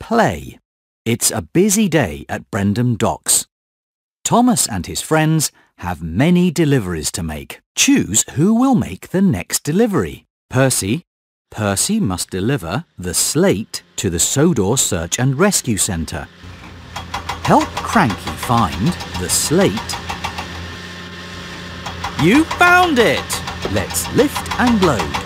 play. It's a busy day at Brendam Docks. Thomas and his friends have many deliveries to make. Choose who will make the next delivery. Percy. Percy must deliver the slate to the Sodor Search and Rescue Centre. Help Cranky find the slate. You found it! Let's lift and load.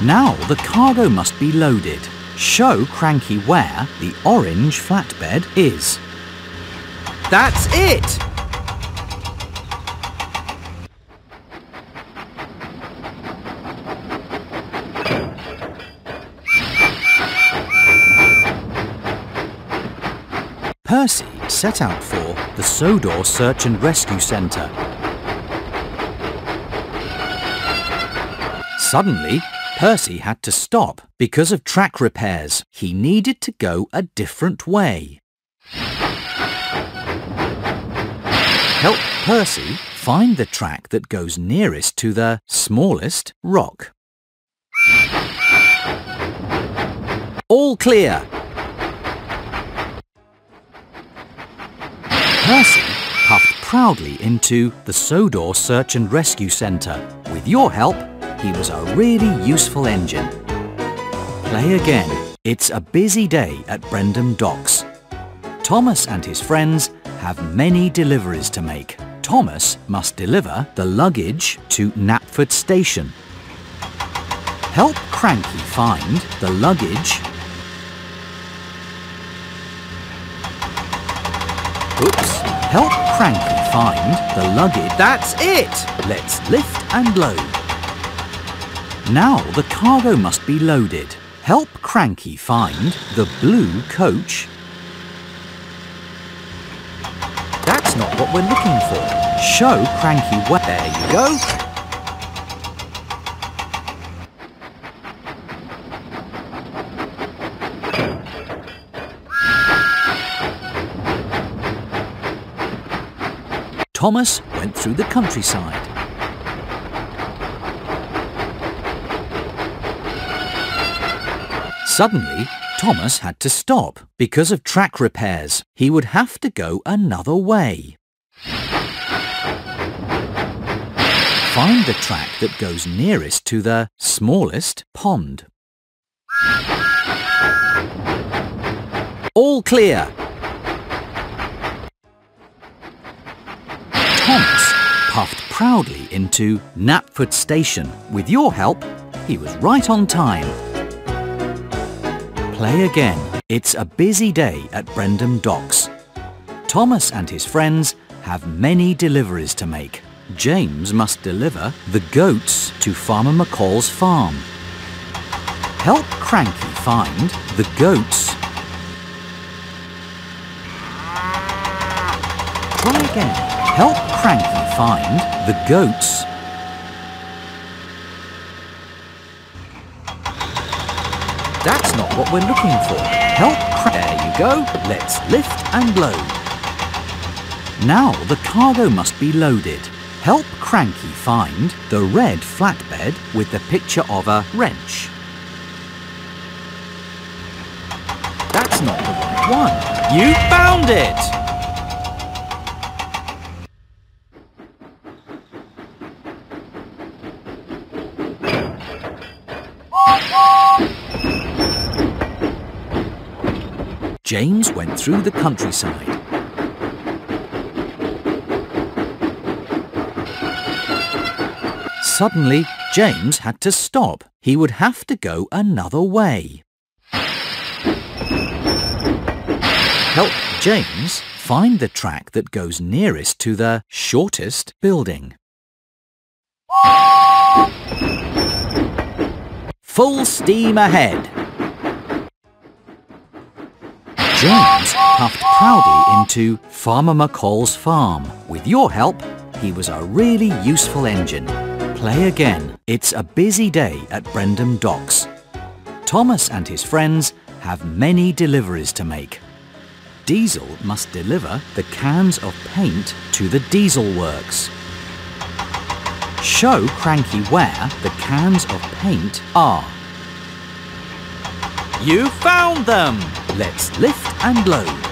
Now the cargo must be loaded. Show Cranky where the orange flatbed is. That's it! Percy set out for the Sodor Search and Rescue Centre. Suddenly, Percy had to stop because of track repairs. He needed to go a different way. Help Percy find the track that goes nearest to the smallest rock. All clear! Percy puffed proudly into the Sodor Search and Rescue Centre. With your help, he was a really useful engine. Play again. It's a busy day at Brendam Docks. Thomas and his friends have many deliveries to make. Thomas must deliver the luggage to Knapford Station. Help Cranky find the luggage. Oops. Help Cranky find the luggage. That's it! Let's lift and load. Now the cargo must be loaded. Help Cranky find the blue coach. That's not what we're looking for. Show Cranky where. There you go. Thomas went through the countryside. Suddenly, Thomas had to stop because of track repairs. He would have to go another way. Find the track that goes nearest to the smallest pond. All clear! Thomas puffed proudly into Knapford Station. With your help, he was right on time. Play again. It's a busy day at Brendam Docks. Thomas and his friends have many deliveries to make. James must deliver the goats to Farmer McCall's farm. Help Cranky find the goats. Try again. Help Cranky find the goats. That's not what we're looking for. Help Cranky. There you go. Let's lift and load. Now the cargo must be loaded. Help Cranky find the red flatbed with the picture of a wrench. That's not the right one. You found it! James went through the countryside. Suddenly, James had to stop. He would have to go another way. Help James find the track that goes nearest to the shortest building. Full steam ahead! James puffed proudly into Farmer McCall's farm. With your help, he was a really useful engine. Play again. It's a busy day at Brendam Docks. Thomas and his friends have many deliveries to make. Diesel must deliver the cans of paint to the diesel works. Show Cranky where the cans of paint are. You found them! Let's lift and load.